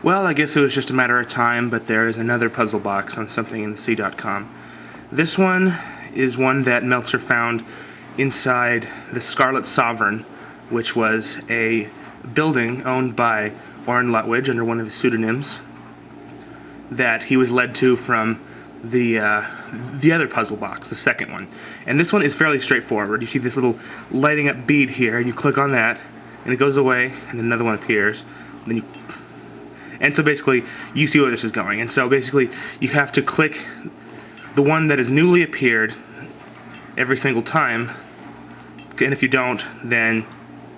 Well, I guess it was just a matter of time, but there is another puzzle box on somethinginthesea.com. This one is one that Meltzer found inside the Scarlet Sovereign, which was a building owned by Orrin Lutwidge under one of his pseudonyms that he was led to from the other puzzle box, the second one. And this one is fairly straightforward. You see this little lighting up bead here, and you click on that, and it goes away, and then another one appears. And so basically, you see where this is going. And so basically, you have to click the one that has newly appeared every single time. And if you don't, then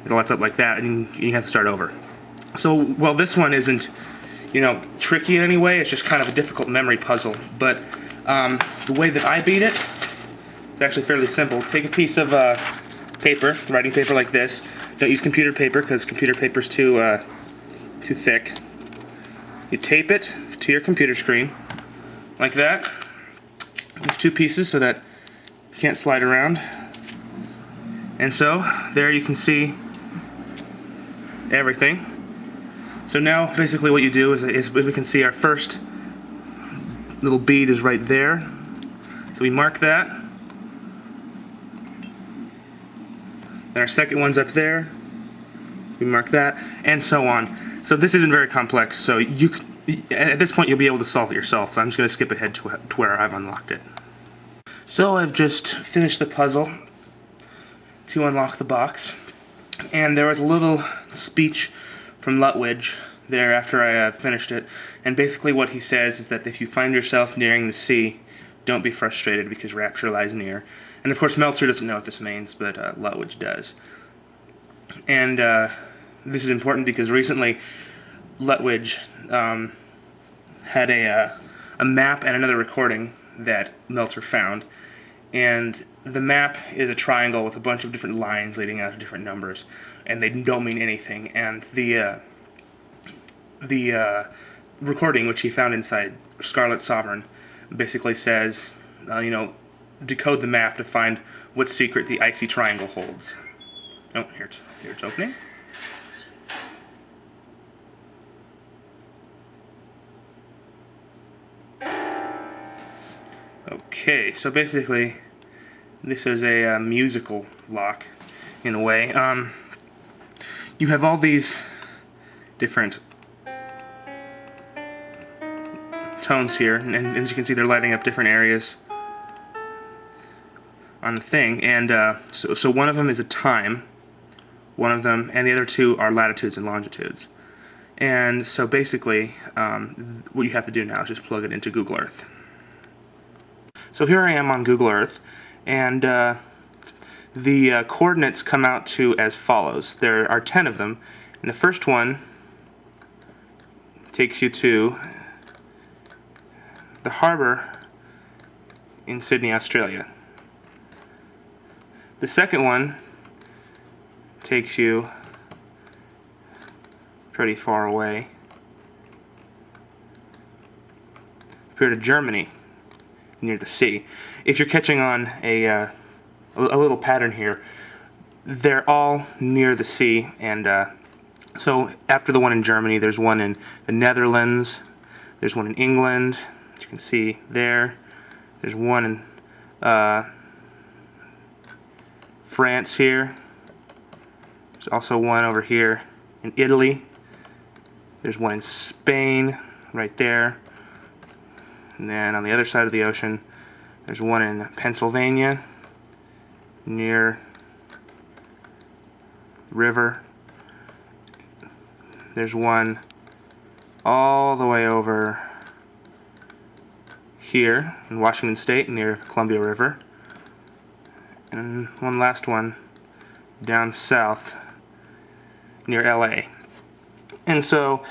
it lights up like that, and you have to start over. So, well, this one isn't, tricky in any way. It's just kind of a difficult memory puzzle. But the way that I beat it is actually fairly simple. Take a piece of paper, writing paper like this. Don't use computer paper because computer paper is too thick. You tape it to your computer screen like that. There's two pieces so that you can't slide around. And so there you can see everything. So now basically what you do is we can see our first little bead is right there. So we mark that. Then our second one's up there. We mark that, and so on. So this isn't very complex, so at this point you'll be able to solve it yourself. So I'm just going to skip ahead to where I've unlocked it. So I've just finished the puzzle to unlock the box, and there was a little speech from Lutwidge there after I finished it, and basically what he says is that if you find yourself nearing the sea, don't be frustrated because rapture lies near. And of course Meltzer doesn't know what this means, but Lutwidge does. And this is important because recently Lutwidge had a map and another recording that Meltzer found, and the map is a triangle with a bunch of different lines leading out to different numbers, and they don't mean anything. And the recording, which he found inside Scarlet Sovereign, basically says, decode the map to find what secret the icy triangle holds. Oh, here it's opening. Okay, so basically, this is a musical lock, in a way. You have all these different tones here, and as you can see, they're lighting up different areas on the thing. And so one of them is a time, one of them, and the other two are latitudes and longitudes. And so basically, what you have to do now is just plug it into Google Earth. So here I am on Google Earth, and the coordinates come out to as follows. There are 10 of them, and the first one takes you to the harbor in Sydney, Australia. The second one takes you pretty far away, up here to Germany, near the sea. If you're catching on a little pattern here, they're all near the sea, and so after the one in Germany, there's one in the Netherlands, there's one in England, as you can see there, there's one in France here, there's also one over here in Italy, there's one in Spain, right there. And then on the other side of the ocean, there's one in Pennsylvania, near the river. There's one all the way over here in Washington State, near Columbia River. And one last one down south, near LA. And so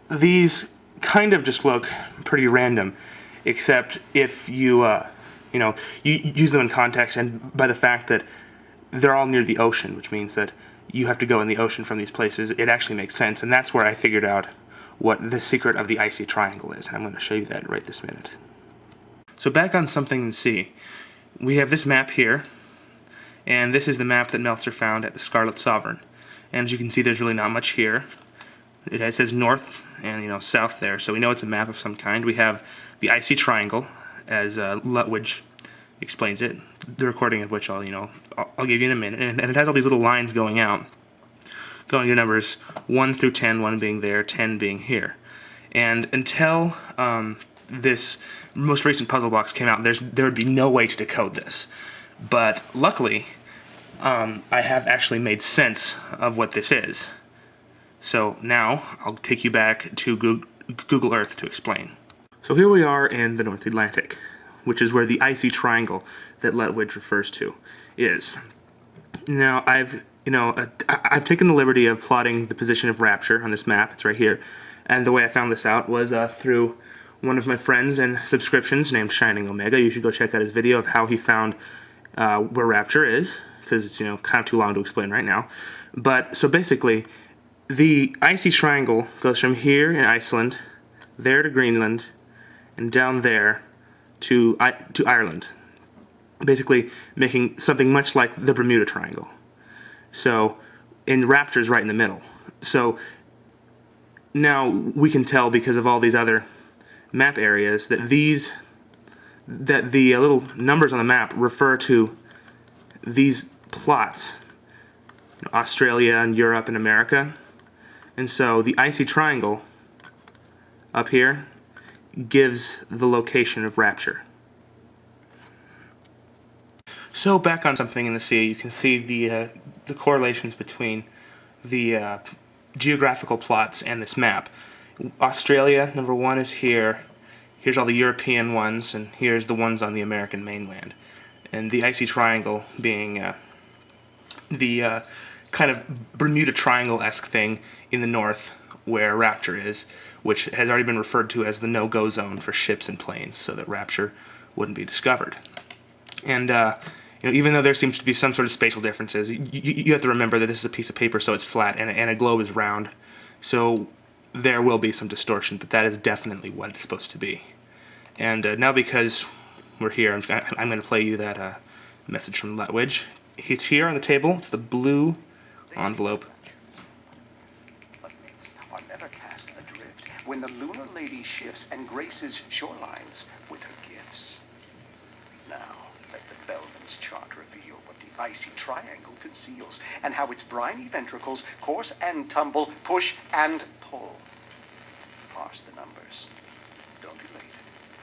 these kind of just look pretty random, except if you you use them in context and by the fact that they're all near the ocean, which means that you have to go in the ocean from these places. It actually makes sense, and that's where I figured out what the secret of the icy triangle is. And I'm going to show you that right this minute. So back on Something in the Sea, we have this map here, and this is the map that Meltzer found at the Scarlet Sovereign. And as you can see, there's really not much here. It says north and south there, so we know it's a map of some kind. We have the icy triangle, as Lutwidge explains it, the recording of which I'll give you in a minute, and it has all these little lines going out, going to numbers 1 through 10, 1 being there, 10 being here. And until this most recent puzzle box came out, there would be no way to decode this. But luckily, I have actually made sense of what this is. So now I'll take you back to Google Earth to explain. So here we are in the North Atlantic, which is where the icy triangle that Lutwidge refers to is. Now I've taken the liberty of plotting the position of Rapture on this map. It's right here, and the way I found this out was through one of my friends and subscriptions named Shining Omega. You should go check out his video of how he found where Rapture is, because it's kind of too long to explain right now. But so basically, the icy triangle goes from here in Iceland, there to Greenland, and down there to Ireland, basically making something much like the Bermuda Triangle. So, and Rapture's right in the middle. So now we can tell, because of all these other map areas, that the little numbers on the map refer to these plots, Australia and Europe and America. And so the icy triangle up here gives the location of Rapture. So back on something in the sea, you can see the correlations between the geographical plots and this map. Australia, number 1, is here. Here's all the European ones, and here's the ones on the American mainland. And the icy triangle being the kind of Bermuda Triangle-esque thing in the north, where Rapture is, which has already been referred to as the no-go zone for ships and planes, so that Rapture wouldn't be discovered. And even though there seems to be some sort of spatial differences, you have to remember that this is a piece of paper, so it's flat, and a globe is round. So there will be some distortion, but that is definitely what it's supposed to be. And now, because we're here, I'm going to play you that message from Lutwidge. It's here on the table. It's the blue envelope. Are never cast adrift when the lunar lady shifts and graces shorelines with her gifts. Now, let the Belman's chart reveal what the icy triangle conceals, and how its briny ventricles course and tumble, push and pull. Parse the numbers. Don't be late.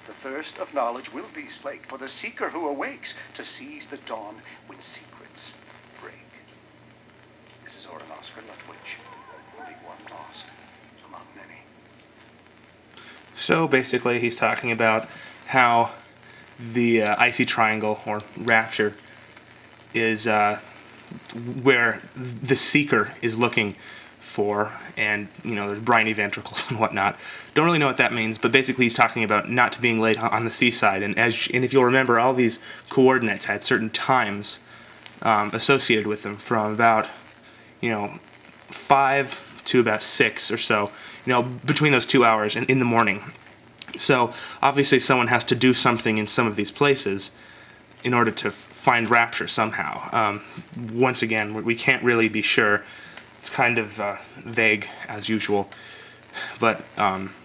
The thirst of knowledge will be slaked for the seeker who awakes to seize the dawn when secrets break. This is Oren Oscar Lutwidge. Only one lost among many. So basically, he's talking about how the icy triangle, or Rapture, is where the seeker is looking for, and there's briny ventricles and whatnot. Don't really know what that means, but basically he's talking about not being late on the seaside. And if you'll remember, all these coordinates had certain times associated with them, from about 5 to about 6 or so, between those 2 hours in the morning. So obviously someone has to do something in some of these places in order to find Rapture somehow. Once again, we can't really be sure. It's kind of vague, as usual, but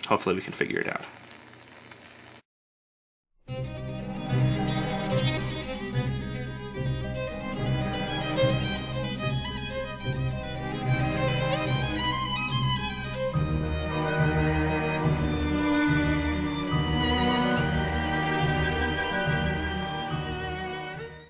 hopefully we can figure it out.